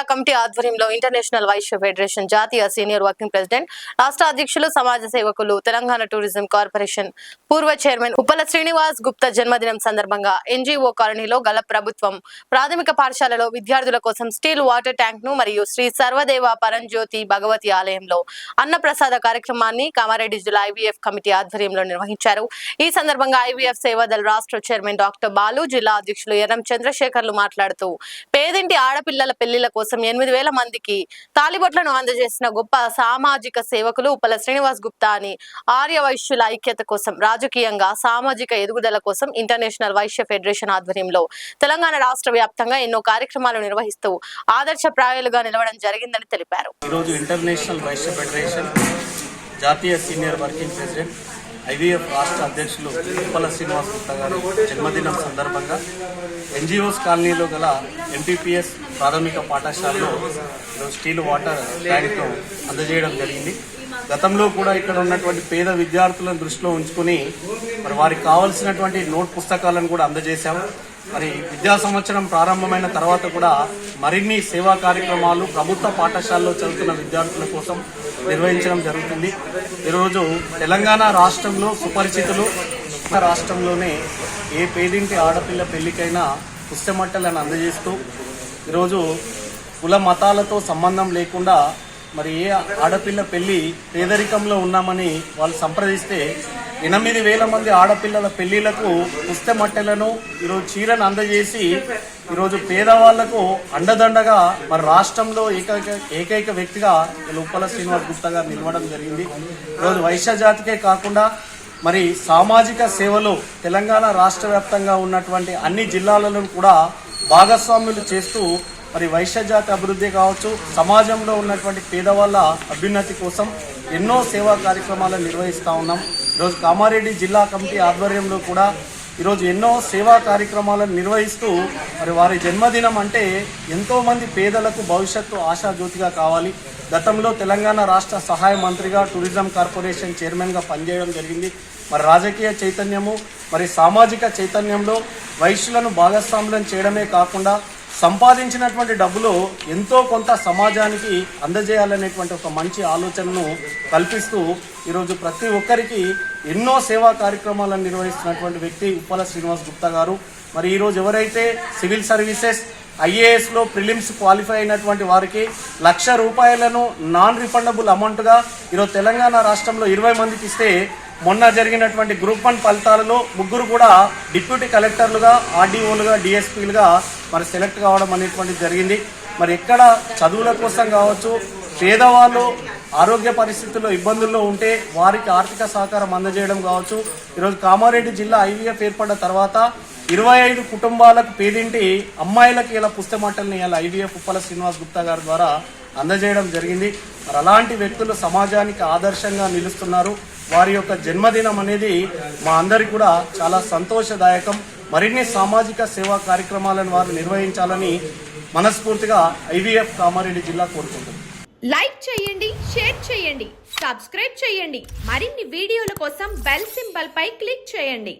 జిల్లా కమిటీ ఆధ్వర్యంలో international Vysya federation జాతీయ సీనియర్ వర్కింగ్ ప్రెసిడెంట్, రాష్ట్ర అధ్యక్షులు, సమాజ సేవకులు, తెలంగాణ టూరిజం కార్పొరేషన్ పూర్వ చైర్మన్ ఉప్పల శ్రీనివాస్ గుప్తా జన్మదినం సందర్భంగా ఎన్జీఓ కాలనీలో గల ప్రభుత్వం ప్రాథమిక పాఠశాలలో విద్యార్థుల కోసం స్టీల్ వాటర్ ట్యాంక్ ను మరియు శ్రీ సర్వదేవ పరంజ్యోతి భగవతి ఆలయంలో అన్నప్రసాద కార్యక్రమాన్ని కామారెడ్డి జిల్లా ఐవీఎఫ్ కమిటీ ఆధ్వర్యంలో నిర్వహించారు. ఈ సందర్భంగా ఐవీఎఫ్ సేవాదల్ రాష్ట్ర చైర్మన్ డాక్టర్ బాలు, జిల్లా అధ్యక్షులు ఎర్రం చంద్రశేఖర్లు మాట్లాడుతూ పేదింటి ఆడపిల్లల పెళ్లిళ్ల కోసం 8,000 మందికి తాలిబొట్లను అందజేసిన గొప్ప సామాజిక సేవకులు ఉప్పల శ్రీనివాస్ గుప్తా అని, ఆర్య వైశ్యుల ఐక్యత కోసం, రాజకీయంగా సామాజిక ఎదుగుదల కోసం ఇంటర్నేషనల్ వైశ్య ఫెడరేషన్ ఆధ్వర్యంలో తెలంగాణ రాష్ట్ర వ్యాప్తంగా ఎన్నో కార్యక్రమాలు నిర్వహిస్తూ ఆదర్శప్రాయాలుగా నిలవడం జరిగిందని తెలిపారు. ఈరోజు ఇంటర్నేషనల్ వైశ్య ఫెడరేషన్ జాతీయ సీనియర్ వర్కింగ్ ప్రెసిడెంట్ ఐవీఎఫ్ రాష్ట్ర అధ్యక్షులు ఉప్పల శ్రీనివాస్ గుప్తా గారి జన్మదినం సందర్భంగా ఎన్జిఓస్ కాలనీలో గల ఎంపీపీఎస్ ప్రాథమిక పాఠశాలలో స్టీల్ వాటర్ ట్యాంక్ను అందజేయడం జరిగింది. గతంలో కూడా ఇక్కడ ఉన్నటువంటి పేద విద్యార్థులను దృష్టిలో ఉంచుకుని మరి వారికి కావలసినటువంటి నోట్ పుస్తకాలను కూడా అందజేశాము. మరి విద్యా సంవత్సరం ప్రారంభమైన తర్వాత కూడా మరిన్ని సేవా కార్యక్రమాలు ప్రభుత్వ పాఠశాలలో చదువుతున్న విద్యార్థుల కోసం నిర్వహించడం జరుగుతుంది. ఈరోజు తెలంగాణ రాష్ట్రంలో సుపరిచితులు, రాష్ట్రంలోనే ఏ పేదింటి ఆడపిల్ల పెళ్లికైనా పుస్తమట్టలను అందజేస్తూ ఈరోజు కుల మతాలతో సంబంధం లేకుండా మరి ఏ ఆడపిల్ల పెళ్లి పేదరికంలో ఉన్నామని వాళ్ళు సంప్రదిస్తే 8,000 మంది ఆడపిల్లల పెళ్లిళ్లకు పుస్తమట్టెలను ఈరోజు చీరను అందజేసి ఈరోజు పేదవాళ్లకు అండదండగా మరి రాష్ట్రంలో ఏకైక వ్యక్తిగా ఉప్పల శ్రీనివాస్ గుప్తా గారు నిలవడం జరిగింది. ఈరోజు వైశ్య జాతికే కాకుండా మరి సామాజిక సేవలో తెలంగాణ రాష్ట్ర వ్యాప్తంగా ఉన్నటువంటి అన్ని జిల్లాలను కూడా భాగస్వాములు చేస్తూ మరి వైశ్య జాతి అభివృద్ధి కావచ్చు, సమాజంలో ఉన్నటువంటి పేదవాళ్ళ అభ్యున్నతి కోసం ఎన్నో సేవా కార్యక్రమాలను నిర్వహిస్తూ ఉన్నాం. ఈరోజు కామారెడ్డి జిల్లా కమిటీ ఆధ్వర్యంలో కూడా ఈరోజు ఎన్నో సేవా కార్యక్రమాలను నిర్వహిస్తూ మరి వారి జన్మదినం అంటే ఎంతోమంది పేదలకు భవిష్యత్తు ఆశాజ్యోతిగా కావాలి. గతంలో తెలంగాణ రాష్ట్ర సహాయ మంత్రిగా, టూరిజం కార్పొరేషన్ చైర్మన్గా పనిచేయడం జరిగింది. మరి రాజకీయ చైతన్యము, మరి సామాజిక చైతన్యంలో వైశ్యులను భాగస్వాములను చేయడమే కాకుండా సంపాదించినటువంటి డబ్బులో ఎంతో కొంత సమాజానికి అందజేయాలనేటువంటి ఒక మంచి ఆలోచనను కల్పిస్తూ ఈరోజు ప్రతి ఒక్కరికి ఎన్నో సేవా కార్యక్రమాలను నిర్వహిస్తున్నటువంటి వ్యక్తి ఉప్పల శ్రీనివాస్ గుప్తా గారు. మరి ఈరోజు ఎవరైతే సివిల్ సర్వీసెస్ ఐఏఎస్లో ప్రిలిమ్స్ క్వాలిఫై అయినటువంటి వారికి 1,00,000 రూపాయలను నాన్ రిఫండబుల్ అమౌంట్గా ఈరోజు తెలంగాణ రాష్ట్రంలో 20 మందికి ఇస్తే మొన్న జరిగినటువంటి గ్రూప్ 1 ఫలితాలలో 3 కూడా డిప్యూటీ కలెక్టర్లుగా, ఆర్డీఓలుగా, డిఎస్పీలుగా మరి సెలెక్ట్ కావడం అనేటువంటిది జరిగింది. మరి ఎక్కడ చదువుల కోసం కావచ్చు, పేదవాళ్ళు ఆరోగ్య పరిస్థితుల్లో ఇబ్బందుల్లో ఉంటే వారికి ఆర్థిక సహకారం అందజేయడం కావచ్చు. ఈరోజు కామారెడ్డి జిల్లా ఐవీఎఫ్ ఏర్పడిన తర్వాత 25 కుటుంబాలకు పేదింటి అమ్మాయిలకు ఇలా పుస్తమట్టల్ని ఇలా ఐవీఎఫ్ ఉప్పల శ్రీనివాస్ గుప్తా గారి ద్వారా అందజేయడం జరిగింది. మరి అలాంటి వ్యక్తులు సమాజానికి ఆదర్శంగా నిలుస్తున్నారు. వారి యొక్క జన్మదినం అనేది మా అందరికి కూడా చాలా సంతోషదాయకం. మరిన్ని సామాజిక సేవా కార్యక్రమాలను వారు నిర్వహించాలని మనస్ఫూర్తిగా ఐవీఎఫ్ కామారెడ్డి జిల్లా కోరుకుంటుంది. లైక్ చేయండి, షేర్ చేయండి, సబ్స్క్రైబ్ చేయండి. మరిన్ని వీడియోల కోసం బెల్ సింబల్ పై క్లిక్ చేయండి.